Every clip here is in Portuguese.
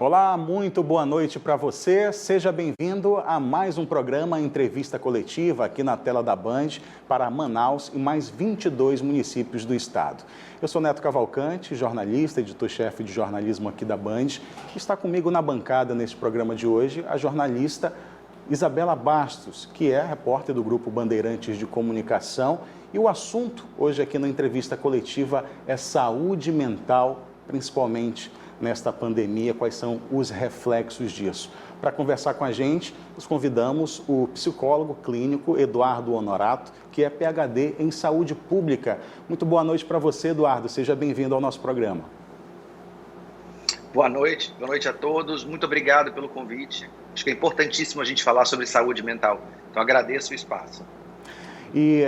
Olá, muito boa noite para você. Seja bem-vindo a mais um programa Entrevista Coletiva aqui na tela da Band para Manaus e mais 22 municípios do estado. Eu sou Neto Cavalcante, jornalista, editor-chefe de jornalismo aqui da Band. Está comigo na bancada neste programa de hoje a jornalista Isabela Bastos, que é repórter do Grupo Bandeirantes de Comunicação. E o assunto hoje aqui na Entrevista Coletiva é saúde mental, principalmente nesta pandemia, quais são os reflexos disso. Para conversar com a gente, nós convidamos o psicólogo clínico Eduardo Honorato, que é PhD em saúde pública. Muito boa noite para você, Eduardo. Seja bem-vindo ao nosso programa. Boa noite a todos. Muito obrigado pelo convite. Acho que é importantíssimo a gente falar sobre saúde mental. Então, agradeço o espaço. E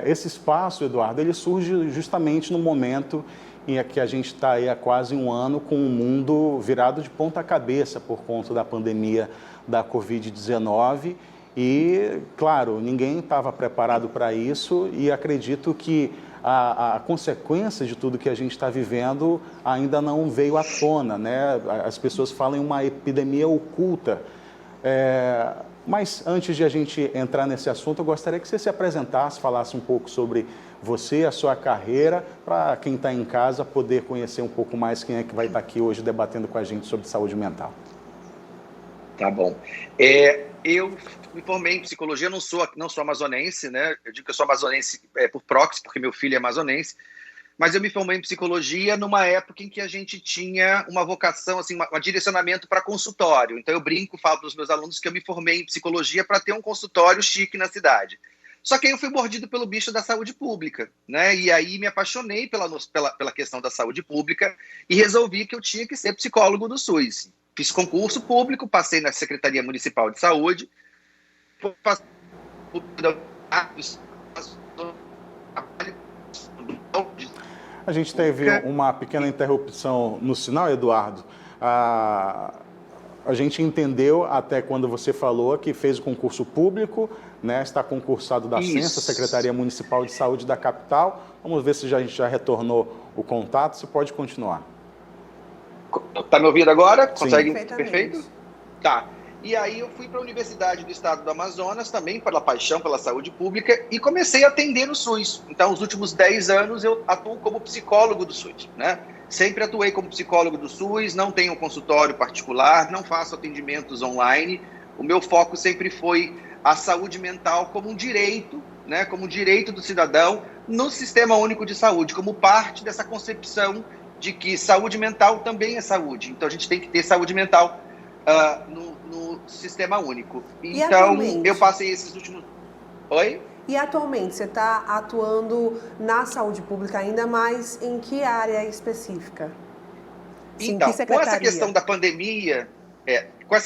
esse espaço, Eduardo, ele surge justamente no momento em que a gente está aí há quase um ano com o mundo virado de ponta cabeça por conta da pandemia da Covid-19 e, claro, ninguém estava preparado para isso e acredito que a consequência de tudo que a gente está vivendo ainda não veio à tona, né? As pessoas falam em uma epidemia oculta. Mas antes de a gente entrar nesse assunto, eu gostaria que você se apresentasse, falasse um pouco sobre você, a sua carreira, para quem está em casa poder conhecer um pouco mais quem é que vai estar aqui hoje debatendo com a gente sobre saúde mental. Tá bom. Eu me formei em psicologia, não sou amazonense, né? Eu digo que eu sou amazonense por proxy, porque meu filho é amazonense, mas eu me formei em psicologia numa época em que a gente tinha uma vocação, assim, um direcionamento para consultório. Então eu brinco, falo para os meus alunos que eu me formei em psicologia para ter um consultório chique na cidade. Só que aí eu fui mordido pelo bicho da saúde pública, né? E aí me apaixonei pela questão da saúde pública e resolvi que eu tinha que ser psicólogo do SUS. Fiz concurso público, passei na Secretaria Municipal de Saúde, A gente teve uma pequena interrupção no sinal, Eduardo. A gente entendeu até quando você falou que fez o concurso público, né? Está concursado da Censa, Secretaria Municipal de Saúde da capital. Vamos ver se a gente já retornou o contato. Você pode continuar. Está me ouvindo agora? Consegue? Perfeito? Tá. E aí eu fui para a Universidade do Estado do Amazonas, também pela paixão pela saúde pública, e comecei a atender no SUS. Então, os últimos 10 anos eu atuo como psicólogo do SUS, né? Sempre atuei como psicólogo do SUS, não tenho consultório particular, não faço atendimentos online. O meu foco sempre foi a saúde mental como um direito, né? Como um direito do cidadão no Sistema Único de Saúde, como parte dessa concepção de que saúde mental também é saúde. Então, a gente tem que ter saúde mental no Sistema Único. Então, eu passei esses últimos... Oi? E atualmente, você está atuando na saúde pública ainda mais em que área específica? Sim, então, com essa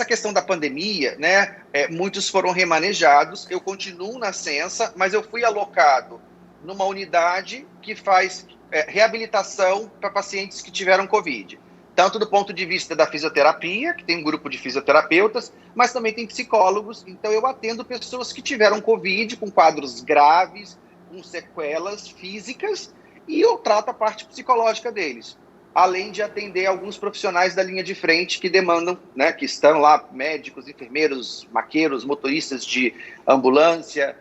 questão da pandemia, né, muitos foram remanejados. Eu continuo na Censa, mas eu fui alocado numa unidade que faz reabilitação para pacientes que tiveram Covid. Tanto do ponto de vista da fisioterapia, que tem um grupo de fisioterapeutas, mas também tem psicólogos. Então, eu atendo pessoas que tiveram Covid, com quadros graves, com sequelas físicas, e eu trato a parte psicológica deles. Além de atender alguns profissionais da linha de frente que demandam, né, que estão lá, médicos, enfermeiros, maqueiros, motoristas de ambulância,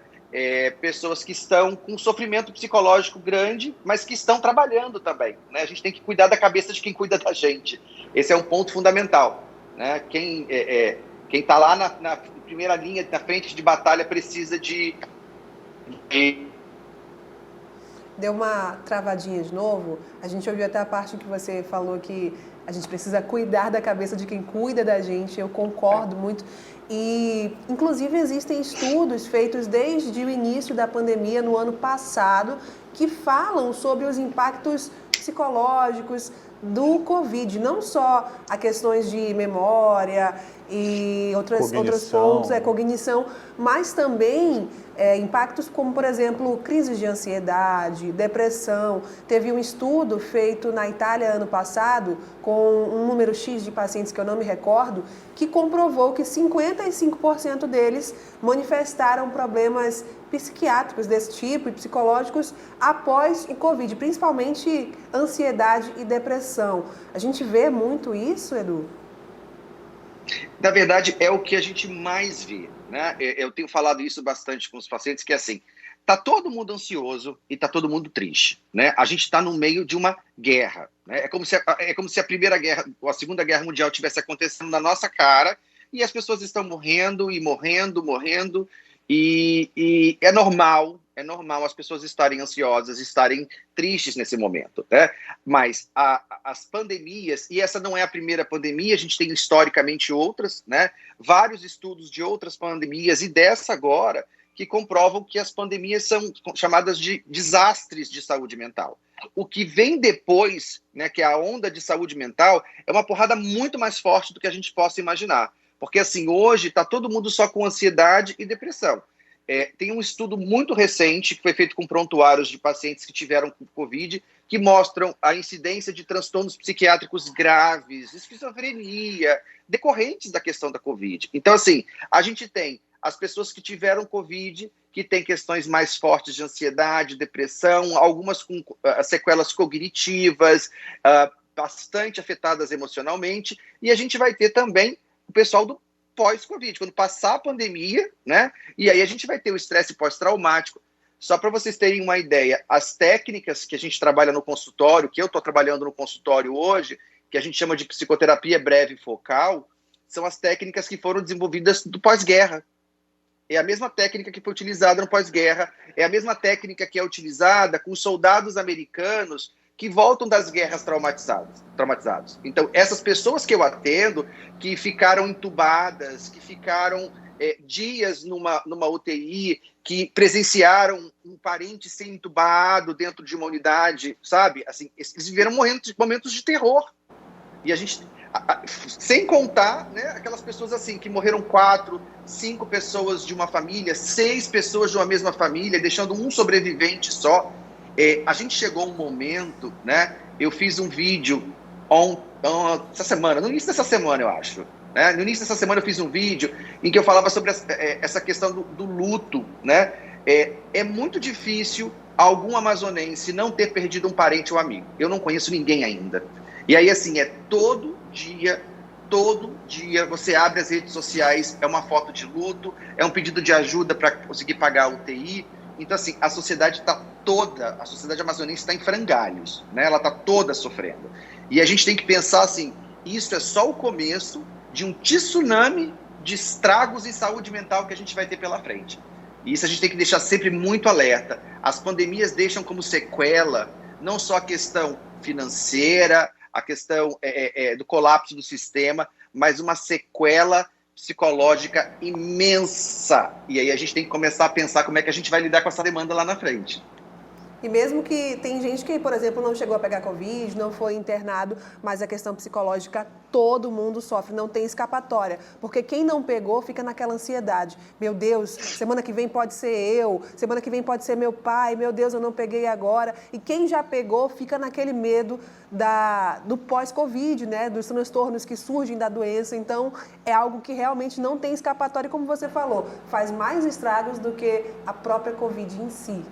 pessoas que estão com sofrimento psicológico grande, mas que estão trabalhando também, né? A gente tem que cuidar da cabeça de quem cuida da gente. Esse é um ponto fundamental, né? Quem está lá na primeira linha, na frente de batalha, precisa de... Deu uma travadinha de novo. A gente ouviu até a parte que você falou que a gente precisa cuidar da cabeça de quem cuida da gente. Eu concordo muito. E, inclusive, existem estudos feitos desde o início da pandemia, no ano passado, que falam sobre os impactos psicológicos do Covid. Não só a questões de memória e outros pontos, cognição, mas também impactos como, por exemplo, crises de ansiedade, depressão. Teve um estudo feito na Itália ano passado, com um número X de pacientes que eu não me recordo, que comprovou que 55% deles manifestaram problemas psiquiátricos desse tipo e psicológicos após o Covid, principalmente ansiedade e depressão. A gente vê muito isso, Edu? Na verdade, é o que a gente mais vê, né? Eu tenho falado isso bastante com os pacientes, que é assim, tá todo mundo ansioso e tá todo mundo triste, né? A gente está no meio de uma guerra, né? É como se a Primeira Guerra, ou a Segunda Guerra Mundial tivesse acontecendo na nossa cara e as pessoas estão morrendo e morrendo, e é normal as pessoas estarem ansiosas, estarem tristes nesse momento, né? Mas as pandemias, e essa não é a primeira pandemia, a gente tem historicamente outras, né? Vários estudos de outras pandemias e dessa agora, que comprovam que as pandemias são chamadas de desastres de saúde mental. O que vem depois, né, que é a onda de saúde mental, é uma porrada muito mais forte do que a gente possa imaginar. Porque, assim, hoje está todo mundo só com ansiedade e depressão. Tem um estudo muito recente que foi feito com prontuários de pacientes que tiveram Covid, que mostram a incidência de transtornos psiquiátricos graves, esquizofrenia, decorrentes da questão da Covid. Então, assim, a gente tem as pessoas que tiveram Covid, que têm questões mais fortes de ansiedade, depressão, algumas com sequelas cognitivas, bastante afetadas emocionalmente, e a gente vai ter também o pessoal do pós-Covid, quando passar a pandemia, né? E aí a gente vai ter o estresse pós-traumático. Só para vocês terem uma ideia, as técnicas que a gente trabalha no consultório, que eu estou trabalhando no consultório hoje, que a gente chama de psicoterapia breve focal, são as técnicas que foram desenvolvidas do pós-guerra. É a mesma técnica que foi utilizada no pós-guerra, é a mesma técnica que é utilizada com soldados americanos que voltam das guerras traumatizados. Então, essas pessoas que eu atendo, que ficaram entubadas, que ficaram dias numa UTI, que presenciaram um parente ser entubado dentro de uma unidade, sabe? Assim, eles viveram momentos de terror. E a gente, sem contar, né, aquelas pessoas assim, que morreram 4, 5 pessoas de uma família, 6 pessoas de uma mesma família, deixando um sobrevivente só. A gente chegou a um momento, né? Eu fiz um vídeo essa semana, no início dessa semana, eu acho. Né? No início dessa semana eu fiz um vídeo em que eu falava sobre essa questão do luto, né? É muito difícil algum amazonense não ter perdido um parente ou amigo. Eu não conheço ninguém ainda. E aí, assim, todo dia você abre as redes sociais, é uma foto de luto, é um pedido de ajuda para conseguir pagar a UTI. Então, assim, a sociedade amazonense está em frangalhos, né? Ela está toda sofrendo. E a gente tem que pensar assim, isso é só o começo de um tsunami de estragos em saúde mental que a gente vai ter pela frente. E isso a gente tem que deixar sempre muito alerta. As pandemias deixam como sequela não só a questão financeira, a questão do colapso do sistema, mas uma sequela psicológica imensa. E aí a gente tem que começar a pensar como é que a gente vai lidar com essa demanda lá na frente. E mesmo que tem gente que, por exemplo, não chegou a pegar Covid, não foi internado, mas a questão psicológica todo mundo sofre, não tem escapatória. Porque quem não pegou fica naquela ansiedade. Meu Deus, semana que vem pode ser eu, semana que vem pode ser meu pai, meu Deus, eu não peguei agora. E quem já pegou fica naquele medo do pós-Covid, né? Dos transtornos que surgem da doença. Então, é algo que realmente não tem escapatória, como você falou. Faz mais estragos do que a própria Covid em si.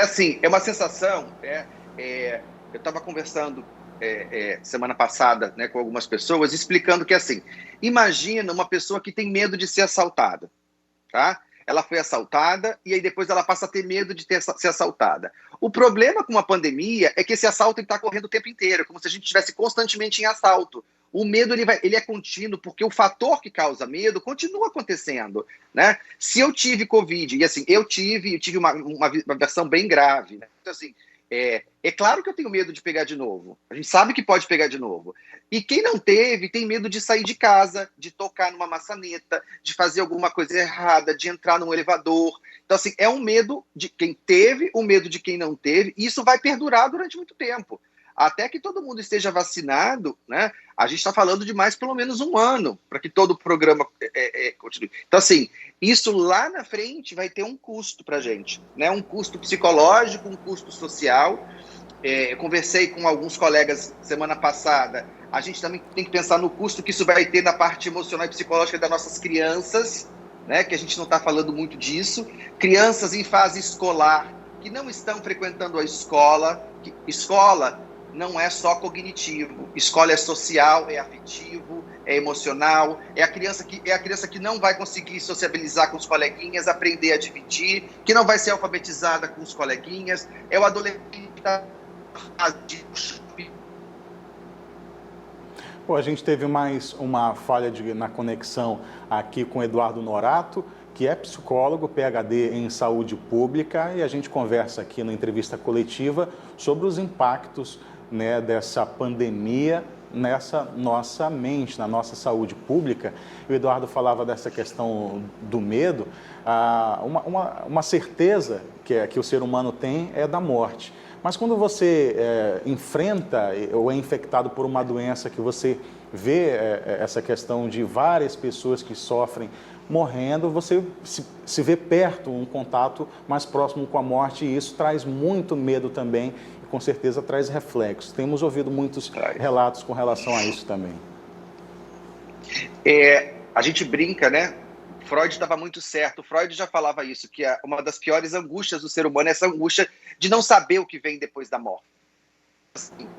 Assim, é uma sensação, eu estava conversando semana passada, né, com algumas pessoas, explicando que, assim, imagina uma pessoa que tem medo de ser assaltada, tá? Ela foi assaltada e aí depois ela passa a ter medo de ser assaltada. O problema com uma pandemia é que esse assalto está correndo o tempo inteiro, como se a gente estivesse constantemente em assalto. O medo ele é contínuo, porque o fator que causa medo continua acontecendo, né? Se eu tive Covid, e assim, eu tive uma versão bem grave, né? Então, assim, é claro que eu tenho medo de pegar de novo. A gente sabe que pode pegar de novo. E quem não teve, tem medo de sair de casa, de tocar numa maçaneta, de fazer alguma coisa errada, de entrar num elevador. Então, assim, é um medo de quem teve, um medo de quem não teve, e isso vai perdurar durante muito tempo. Até que todo mundo esteja vacinado, né? A gente está falando de mais pelo menos um ano para que todo o programa continue. Então, assim, isso lá na frente vai ter um custo para a gente, né? Um custo psicológico, um custo social. Eu conversei com alguns colegas semana passada. A gente também tem que pensar no custo que isso vai ter na parte emocional e psicológica das nossas crianças, né? Que a gente não está falando muito disso. Crianças em fase escolar que não estão frequentando a escola. não é só cognitivo. Escola é social, é afetivo, é emocional. É a criança que não vai conseguir sociabilizar com os coleguinhas, aprender a dividir, que não vai ser alfabetizada com os coleguinhas. É o adolescente que está Bom, a gente teve mais uma falha na conexão aqui com o Eduardo Norato, que é psicólogo, PhD em saúde pública, e a gente conversa aqui na entrevista coletiva sobre os impactos, né, dessa pandemia nessa nossa mente, na nossa saúde pública. O Eduardo falava dessa questão do medo. Uma certeza que o ser humano tem é da morte. Mas quando você enfrenta ou é infectado por uma doença que você vê essa questão de várias pessoas que sofrem morrendo, você se vê perto, um contato mais próximo com a morte, e isso traz muito medo também e com certeza traz reflexos. Temos ouvido muitos relatos com relação a isso também. A gente brinca, né? Freud estava muito certo. Freud já falava isso, que uma das piores angústias do ser humano é essa angústia de não saber o que vem depois da morte. Assim,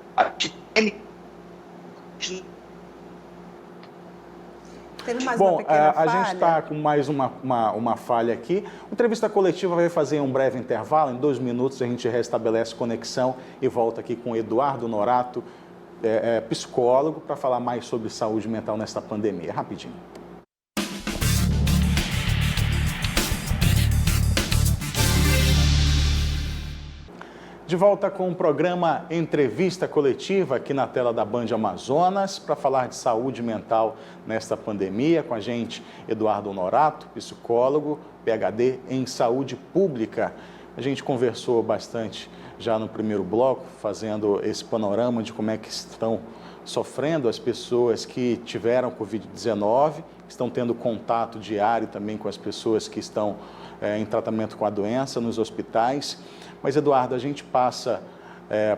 Bom, a gente está com mais uma falha aqui. A entrevista coletiva vai fazer um breve intervalo. Em 2 minutos a gente restabelece conexão e volta aqui com o Eduardo Norato, psicólogo, para falar mais sobre saúde mental nesta pandemia. Rapidinho. De volta com o programa Entrevista Coletiva aqui na tela da Band Amazonas para falar de saúde mental nesta pandemia. Com a gente, Eduardo Norato, psicólogo, PhD em saúde pública. A gente conversou bastante já no primeiro bloco, fazendo esse panorama de como é que estão sofrendo as pessoas que tiveram Covid-19, estão tendo contato diário também com as pessoas que estão em tratamento com a doença nos hospitais. Mas, Eduardo, a gente passa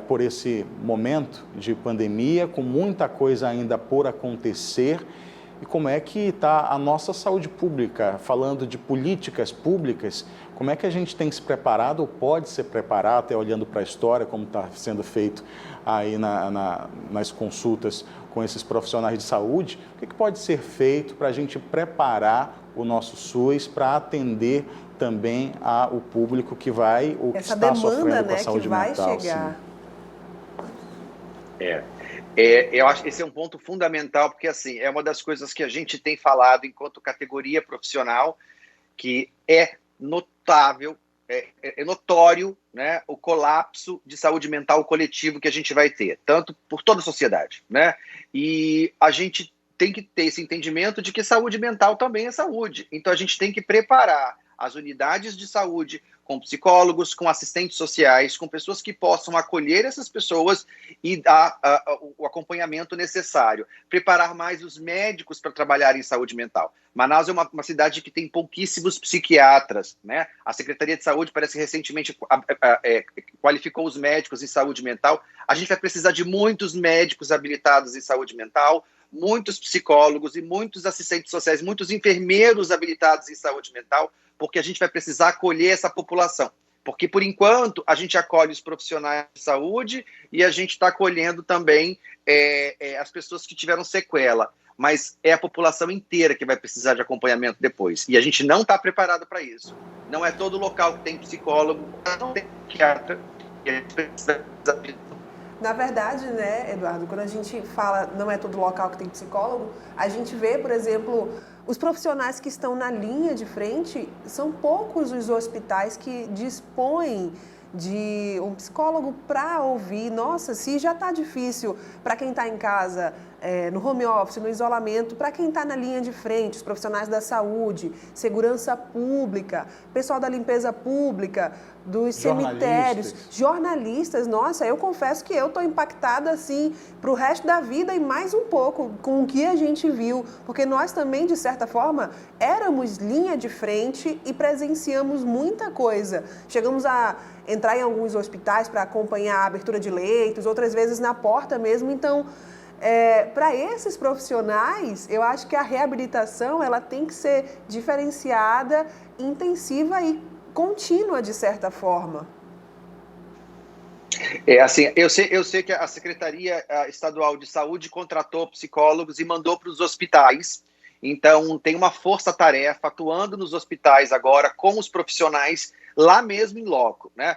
por esse momento de pandemia, com muita coisa ainda por acontecer. E como é que está a nossa saúde pública? Falando de políticas públicas, como é que a gente tem se preparado ou pode se preparar, até olhando para a história, como está sendo feito aí nas consultas com esses profissionais de saúde? O que pode ser feito para a gente preparar o nosso SUS para atender também o público que vai ou que essa está demanda, sofrendo com a né, saúde que vai mental? Chegar. Eu acho que esse é um ponto fundamental, porque assim, é uma das coisas que a gente tem falado enquanto categoria profissional, que é notável, é notório, né, o colapso de saúde mental coletivo que a gente vai ter, tanto por toda a sociedade, né? E a gente tem que ter esse entendimento de que saúde mental também é saúde. Então a gente tem que preparar as unidades de saúde com psicólogos, com assistentes sociais, com pessoas que possam acolher essas pessoas e dar o acompanhamento necessário. Preparar mais os médicos para trabalhar em saúde mental. Manaus é uma cidade que tem pouquíssimos psiquiatras, né? A Secretaria de Saúde parece que recentemente qualificou os médicos em saúde mental. A gente vai precisar de muitos médicos habilitados em saúde mental, muitos psicólogos e muitos assistentes sociais, muitos enfermeiros habilitados em saúde mental, porque a gente vai precisar acolher essa população. Porque, por enquanto, a gente acolhe os profissionais de saúde e a gente está acolhendo também as pessoas que tiveram sequela. Mas é a população inteira que vai precisar de acompanhamento depois. E a gente não está preparado para isso. Não é todo local que tem psicólogo, não tem psiquiatra, e a gente precisa. Na verdade, né, Eduardo, quando a gente fala não é todo local que tem psicólogo, a gente vê, por exemplo, os profissionais que estão na linha de frente, são poucos os hospitais que dispõem de um psicólogo para ouvir. Nossa, se já está difícil para quem está em casa, no home office, no isolamento, para quem está na linha de frente, os profissionais da saúde, segurança pública, pessoal da limpeza pública, dos cemitérios, jornalistas. Nossa, eu confesso que eu estou impactada assim para o resto da vida e mais um pouco com o que a gente viu, porque nós também, de certa forma, éramos linha de frente e presenciamos muita coisa. Chegamos a entrar em alguns hospitais para acompanhar a abertura de leitos, outras vezes na porta mesmo. Então, para esses profissionais, eu acho que a reabilitação ela tem que ser diferenciada, intensiva e contínua, de certa forma. Assim, eu sei que a Secretaria Estadual de Saúde contratou psicólogos e mandou para os hospitais. Então, tem uma força-tarefa atuando nos hospitais agora com os profissionais lá mesmo em loco, né?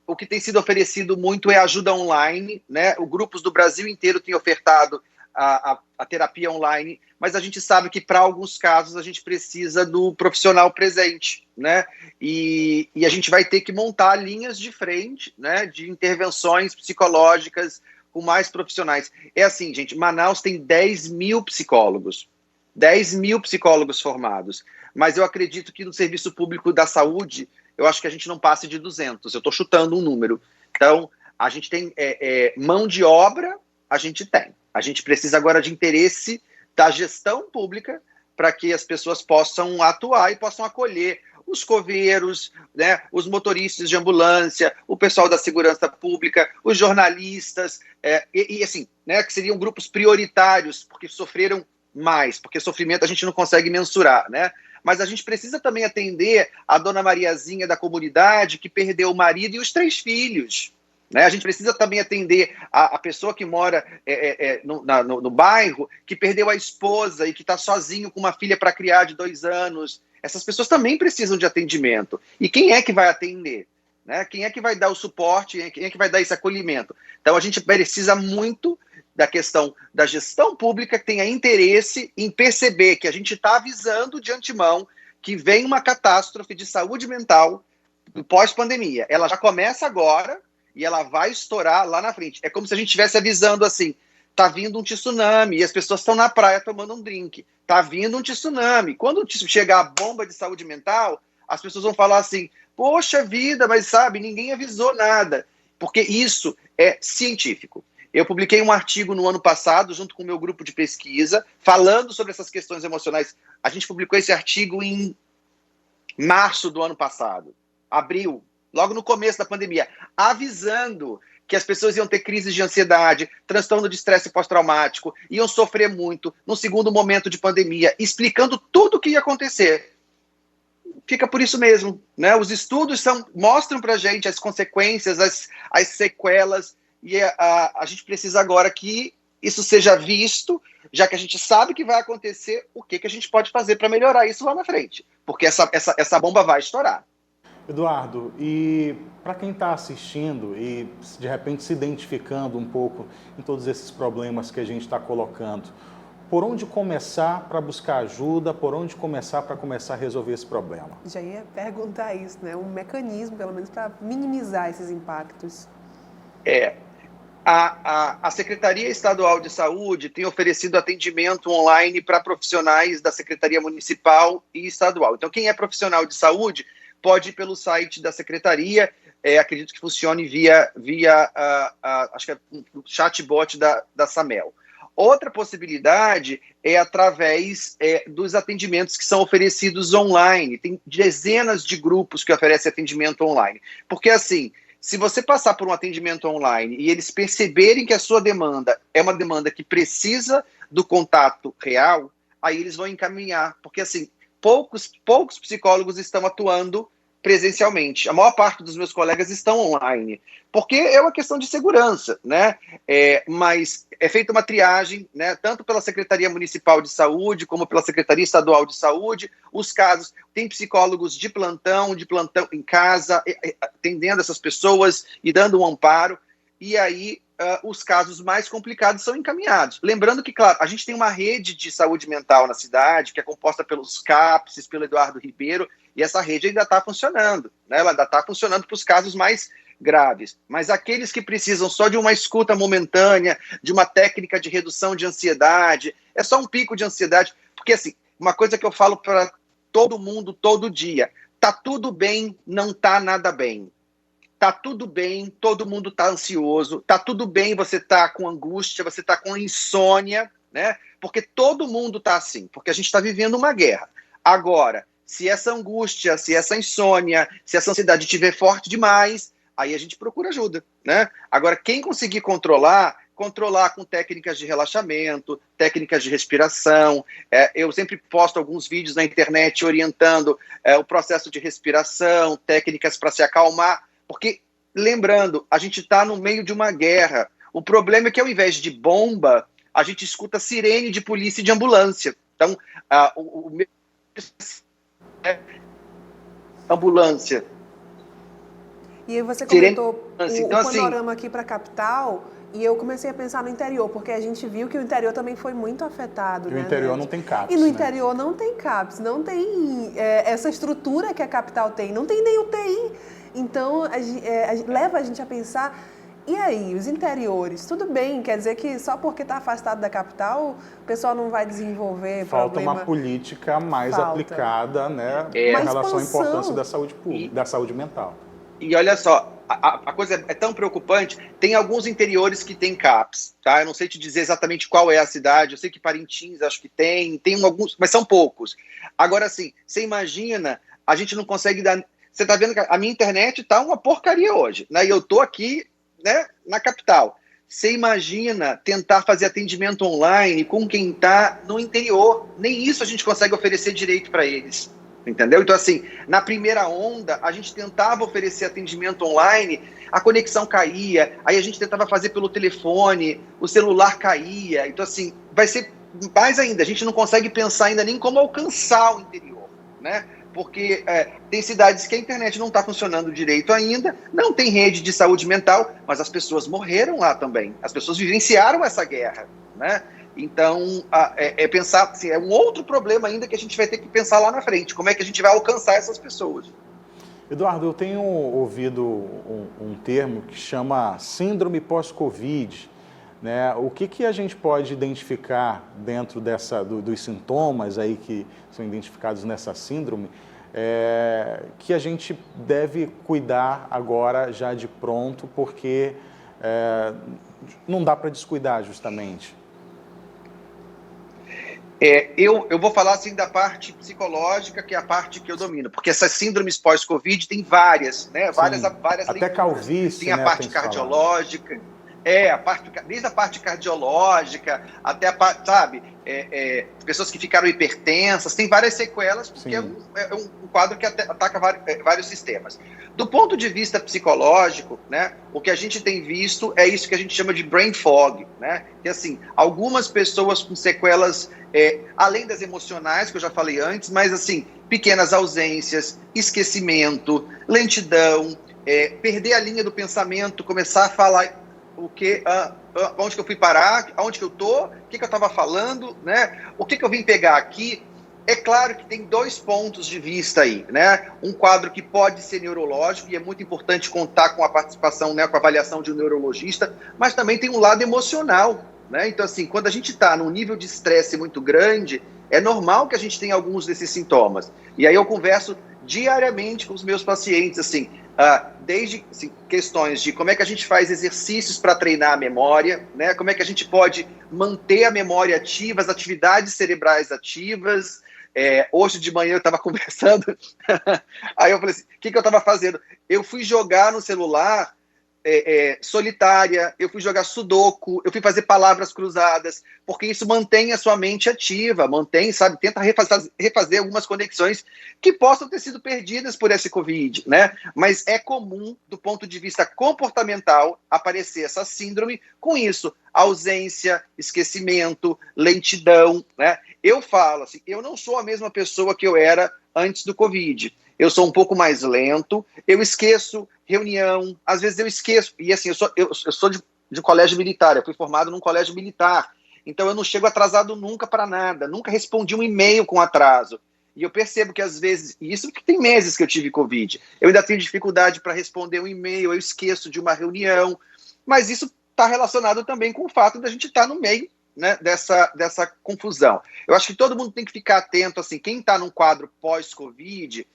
O que tem sido oferecido muito é ajuda online, né? Os grupos do Brasil inteiro têm ofertado a terapia online, mas a gente sabe que para alguns casos a gente precisa do profissional presente, né? E a gente vai ter que montar linhas de frente, né? De intervenções psicológicas com mais profissionais. É assim, gente, Manaus tem 10 mil psicólogos. 10 mil psicólogos formados, mas eu acredito que no serviço público da saúde, eu acho que a gente não passe de 200, eu estou chutando um número. Então, a gente tem mão de obra, a gente tem. A gente precisa agora de interesse da gestão pública para que as pessoas possam atuar e possam acolher os coveiros, né, os motoristas de ambulância, o pessoal da segurança pública, os jornalistas, assim, né, que seriam grupos prioritários, porque sofreram mais, porque sofrimento a gente não consegue mensurar, né? Mas a gente precisa também atender a dona Mariazinha da comunidade que perdeu o marido e os 3 filhos, né? A gente precisa também atender a pessoa que mora no bairro, que perdeu a esposa e que está sozinho com uma filha para criar de 2 anos. Essas pessoas também precisam de atendimento. E quem é que vai atender? Né? Quem é que vai dar o suporte? Quem é que vai dar esse acolhimento? Então a gente precisa muito da questão da gestão pública que tenha interesse em perceber que a gente está avisando de antemão que vem uma catástrofe de saúde mental pós-pandemia. Ela já começa agora e ela vai estourar lá na frente. É como se a gente estivesse avisando assim, tá vindo um tsunami e as pessoas estão na praia tomando um drink. Tá vindo um tsunami. Quando chegar a bomba de saúde mental, as pessoas vão falar assim, poxa vida, mas sabe, ninguém avisou nada. Porque isso é científico. Eu publiquei um artigo no ano passado, junto com o meu grupo de pesquisa, falando sobre essas questões emocionais. A gente publicou esse artigo em março do ano passado, abril, logo no começo da pandemia, avisando que as pessoas iam ter crises de ansiedade, transtorno de estresse pós-traumático, iam sofrer muito no segundo momento de pandemia, explicando tudo o que ia acontecer. Fica por isso mesmo, né? Os estudos mostram para a gente as consequências, as sequelas, e a gente precisa agora que isso seja visto, já que a gente sabe que vai acontecer, o que a gente pode fazer para melhorar isso lá na frente, porque essa bomba vai estourar. Eduardo, e para quem está assistindo e de repente se identificando um pouco em todos esses problemas que a gente está colocando, por onde começar para buscar ajuda, por onde começar para começar a resolver esse problema? Já ia perguntar isso, né? Um mecanismo, pelo menos, para minimizar esses impactos. A Secretaria Estadual de Saúde tem oferecido atendimento online para profissionais da Secretaria Municipal e Estadual. Então, quem é profissional de saúde pode ir pelo site da Secretaria, acredito que funcione via acho que é um chatbot da Samel. Outra possibilidade é através dos atendimentos que são oferecidos online. Tem dezenas de grupos que oferecem atendimento online. Porque, assim, se você passar por um atendimento online e eles perceberem que a sua demanda é uma demanda que precisa do contato real, aí eles vão encaminhar. Porque, assim, poucos psicólogos estão atuando presencialmente. A maior parte dos meus colegas estão online, porque é uma questão de segurança, né? Mas é feita uma triagem, né? Tanto pela Secretaria Municipal de Saúde, como pela Secretaria Estadual de Saúde. Os casos, tem psicólogos de plantão em casa, atendendo essas pessoas e dando um amparo, e aí os casos mais complicados são encaminhados. Lembrando que, claro, a gente tem uma rede de saúde mental na cidade, que é composta pelos CAPS, pelo Eduardo Ribeiro, e essa rede ainda está funcionando, né? Ela ainda está funcionando para os casos mais graves. Mas aqueles que precisam só de uma escuta momentânea, de uma técnica de redução de ansiedade, é só um pico de ansiedade. Porque, assim, uma coisa que eu falo para todo mundo, todo dia, tá tudo bem, não tá nada bem. Tá tudo bem, todo mundo tá ansioso, tá tudo bem você tá com angústia, você tá com insônia, né? Porque todo mundo tá assim, porque a gente está vivendo uma guerra. Agora, se essa angústia, se essa insônia, se essa ansiedade estiver forte demais, aí a gente procura ajuda, né? Agora, quem conseguir controlar com técnicas de relaxamento, técnicas de respiração. Eu sempre posto alguns vídeos na internet orientando o processo de respiração, técnicas para se acalmar, porque lembrando, a gente está no meio de uma guerra. O problema é que ao invés de bomba, a gente escuta sirene de polícia e de ambulância. Então, ambulância. E aí você comentou então, o panorama aqui para a capital, e eu comecei a pensar no interior, porque a gente viu que o interior também foi muito afetado. E o interior não tem CAPS. E no interior não tem CAPS, não tem essa estrutura que a capital tem, não tem nem UTI. Então, leva a gente a pensar, e aí, os interiores? Tudo bem, quer dizer que só porque está afastado da capital, o pessoal não vai desenvolver Falta uma política mais aplicada, né, em relação à importância da saúde pública, da saúde mental. E olha só, a coisa é tão preocupante, tem alguns interiores que tem CAPS, tá? Eu não sei te dizer exatamente qual é a cidade, eu sei que Parintins acho que tem alguns, mas são poucos. Agora, assim, você imagina, a gente não consegue dar... Você tá vendo que a minha internet tá uma porcaria hoje, né? E eu tô aqui, né, na capital. Você imagina tentar fazer atendimento online com quem tá no interior. Nem isso a gente consegue oferecer direito para eles. Entendeu? Então, assim, na primeira onda, a gente tentava oferecer atendimento online, a conexão caía, aí a gente tentava fazer pelo telefone, o celular caía. Então, assim, vai ser mais ainda, a gente não consegue pensar ainda nem como alcançar o interior, né? Porque tem cidades que a internet não está funcionando direito ainda, não tem rede de saúde mental, mas as pessoas morreram lá também, as pessoas vivenciaram essa guerra, né? Então, pensar, assim, é um outro problema ainda que a gente vai ter que pensar lá na frente. Como é que a gente vai alcançar essas pessoas? Eduardo, eu tenho ouvido um termo que chama síndrome pós-Covid, né? O que a gente pode identificar dentro dos sintomas aí que são identificados nessa síndrome, que a gente deve cuidar agora já de pronto, porque não dá para descuidar justamente? Eu vou falar assim da parte psicológica, que é a parte que eu domino, porque essas síndromes pós-Covid tem várias, né? Várias até calvície, tem a parte cardiológica, desde a parte cardiológica até a parte, sabe, pessoas que ficaram hipertensas, tem várias sequelas, porque é um quadro que ataca vários sistemas. Do ponto de vista psicológico, né, o que a gente tem visto é isso que a gente chama de brain fog, né, que assim, algumas pessoas com sequelas, além das emocionais, que eu já falei antes, mas assim, pequenas ausências, esquecimento, lentidão, perder a linha do pensamento, começar a falar onde que eu fui parar, onde que eu tô, o que eu estava falando, né? O que eu vim pegar aqui. É claro que tem dois pontos de vista aí, né? Um quadro que pode ser neurológico, e é muito importante contar com a participação, né, com a avaliação de um neurologista, mas também tem um lado emocional, né? Então, assim, quando a gente está num nível de estresse muito grande, é normal que a gente tenha alguns desses sintomas. E aí eu converso diariamente com os meus pacientes, assim, desde assim, questões de como é que a gente faz exercícios para treinar a memória, né? Como é que a gente pode manter a memória ativa, as atividades cerebrais ativas. Hoje de manhã eu estava conversando, aí eu falei assim, o que eu estava fazendo? Eu fui jogar no celular solitária, eu fui jogar sudoku, eu fui fazer palavras cruzadas, porque isso mantém a sua mente ativa, sabe, tenta refazer algumas conexões que possam ter sido perdidas por esse Covid, né? Mas é comum, do ponto de vista comportamental, aparecer essa síndrome com isso, ausência, esquecimento, lentidão, né? Eu falo assim, eu não sou a mesma pessoa que eu era antes do Covid. Eu sou um pouco mais lento, eu esqueço reunião, às vezes eu esqueço, e assim, eu sou de colégio militar, eu fui formado num colégio militar, então eu não chego atrasado nunca para nada, nunca respondi um e-mail com atraso, e eu percebo que às vezes, e isso que tem meses que eu tive Covid, eu ainda tenho dificuldade para responder um e-mail, eu esqueço de uma reunião, mas isso está relacionado também com o fato da gente estar no meio, né, dessa confusão. Eu acho que todo mundo tem que ficar atento, assim, quem está num quadro pós-Covid,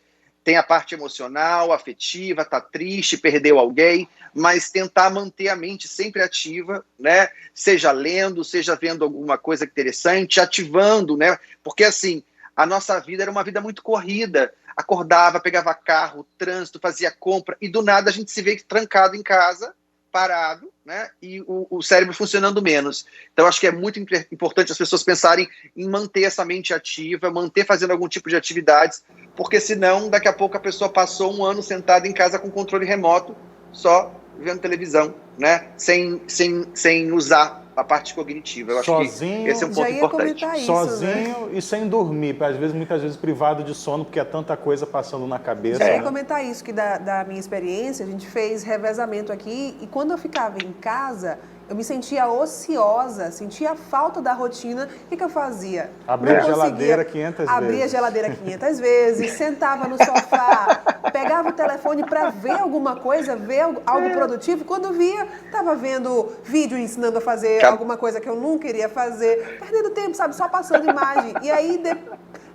tem a parte emocional, afetiva, tá triste, perdeu alguém, mas tentar manter a mente sempre ativa, né? Seja lendo, seja vendo alguma coisa interessante, ativando, né? Porque assim, a nossa vida era uma vida muito corrida. Acordava, pegava carro, trânsito, fazia compra, e do nada a gente se vê trancado em casa, parado, né? E o cérebro funcionando menos. Então, acho que é muito importante as pessoas pensarem em manter essa mente ativa, manter fazendo algum tipo de atividades, porque senão, daqui a pouco, a pessoa passou um ano sentada em casa com controle remoto, só vendo televisão, né? Sem usar a parte cognitiva. Eu acho sozinho, que esse é um ponto importante. Isso, sozinho, né? E sem dormir, muitas vezes privado de sono, porque é tanta coisa passando na cabeça. Já ia né? comentar isso, que da minha experiência, a gente fez revezamento aqui, e quando eu ficava em casa, eu me sentia ociosa, sentia falta da rotina. O que eu fazia? Abria a geladeira 500 vezes. Abria a geladeira 500 vezes, sentava no sofá, pegava o telefone para ver alguma coisa, ver algo produtivo. Quando via, estava vendo vídeo ensinando a fazer alguma coisa que eu não queria fazer, perdendo tempo, sabe? Só passando imagem. E aí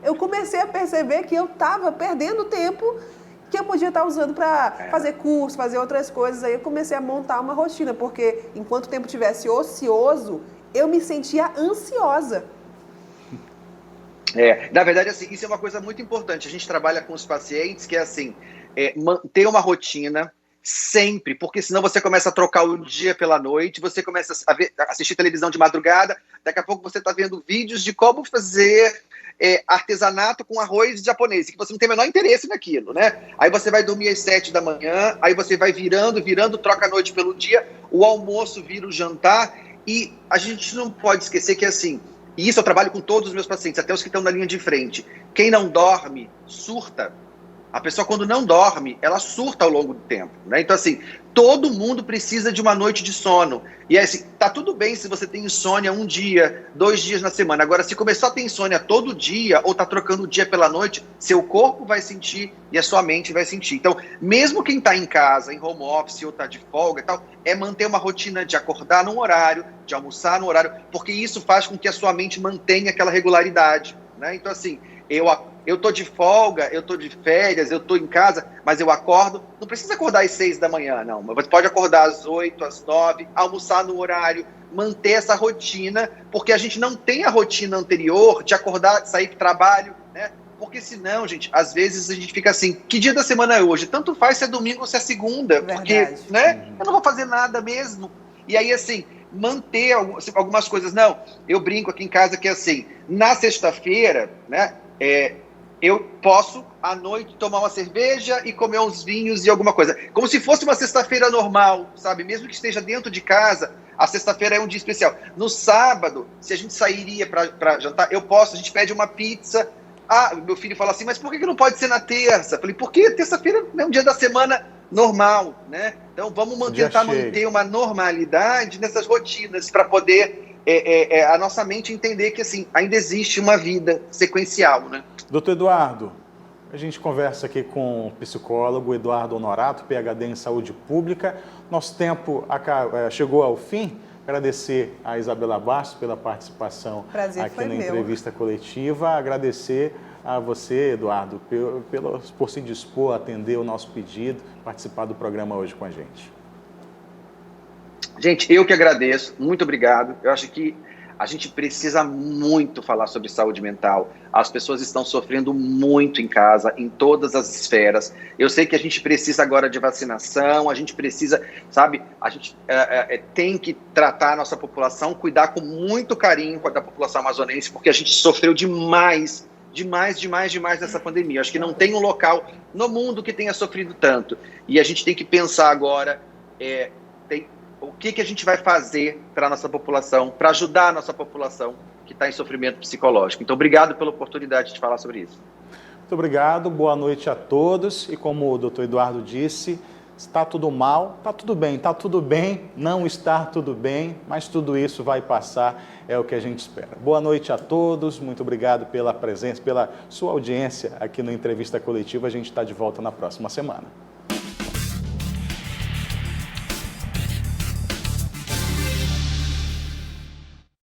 eu comecei a perceber que eu estava perdendo tempo que eu podia estar usando para fazer curso, fazer outras coisas. Aí eu comecei a montar uma rotina, porque enquanto o tempo tivesse ocioso, eu me sentia ansiosa. Na verdade, assim, isso é uma coisa muito importante. A gente trabalha com os pacientes que é assim, manter uma rotina sempre, porque senão você começa a trocar o dia pela noite, você começa a assistir televisão de madrugada, daqui a pouco você está vendo vídeos de como fazer artesanato com arroz japonês, que você não tem o menor interesse naquilo, né? Aí você vai dormir às 7 da manhã, aí você vai virando, troca a noite pelo dia, o almoço vira o jantar, e a gente não pode esquecer que assim, e isso eu trabalho com todos os meus pacientes, até os que estão na linha de frente, quem não dorme, surta. A pessoa, quando não dorme, ela surta ao longo do tempo, né? Então, assim, todo mundo precisa de uma noite de sono. E assim, tá tudo bem se você tem insônia 1 dia, 2 dias na semana. Agora, se começar a ter insônia todo dia, ou tá trocando o dia pela noite, seu corpo vai sentir e a sua mente vai sentir. Então, mesmo quem tá em casa, em home office, ou tá de folga e tal, é manter uma rotina de acordar num horário, de almoçar no horário, porque isso faz com que a sua mente mantenha aquela regularidade, né? Então, assim, eu tô de folga, eu tô de férias, eu tô em casa, mas eu acordo, não precisa acordar às 6 da manhã, não. Você pode acordar às 8, às 9, almoçar no horário, manter essa rotina, porque a gente não tem a rotina anterior de acordar, de sair para o trabalho, né? Porque senão, gente, às vezes a gente fica assim, que dia da semana é hoje? Tanto faz se é domingo ou se é segunda, porque, né, eu não vou fazer nada mesmo. E aí, assim, manter algumas coisas. Não, eu brinco aqui em casa que, assim, na sexta-feira, né, eu posso, à noite, tomar uma cerveja e comer uns vinhos e alguma coisa. Como se fosse uma sexta-feira normal, sabe? Mesmo que esteja dentro de casa, a sexta-feira é um dia especial. No sábado, se a gente sairia para jantar, a gente pede uma pizza. Ah, meu filho fala assim, mas por que não pode ser na terça? Eu falei, porque terça-feira é um dia da semana normal, né? Então vamos tentar manter uma normalidade nessas rotinas para poder a nossa mente entender que assim, ainda existe uma vida sequencial, né? Doutor Eduardo, a gente conversa aqui com o psicólogo Eduardo Honorato, PhD em Saúde Pública. Nosso tempo chegou ao fim. Agradecer a Isabela Bastos pela participação aqui na entrevista coletiva. Agradecer a você, Eduardo, por se dispor a atender o nosso pedido, participar do programa hoje com a gente. Gente, eu que agradeço. Muito obrigado. Eu acho que a gente precisa muito falar sobre saúde mental. As pessoas estão sofrendo muito em casa, em todas as esferas. Eu sei que a gente precisa agora de vacinação, a gente precisa, sabe, a gente tem que tratar a nossa população, cuidar com muito carinho da população amazonense, porque a gente sofreu demais nessa pandemia. Acho que não tem um local no mundo que tenha sofrido tanto. E a gente tem que pensar agora o que a gente vai fazer para a nossa população, para ajudar a nossa população que está em sofrimento psicológico. Então, obrigado pela oportunidade de falar sobre isso. Muito obrigado, boa noite a todos. E como o doutor Eduardo disse, está tudo mal, está tudo bem, não está tudo bem, mas tudo isso vai passar, é o que a gente espera. Boa noite a todos, muito obrigado pela presença, pela sua audiência aqui no Entrevista Coletiva. A gente está de volta na próxima semana.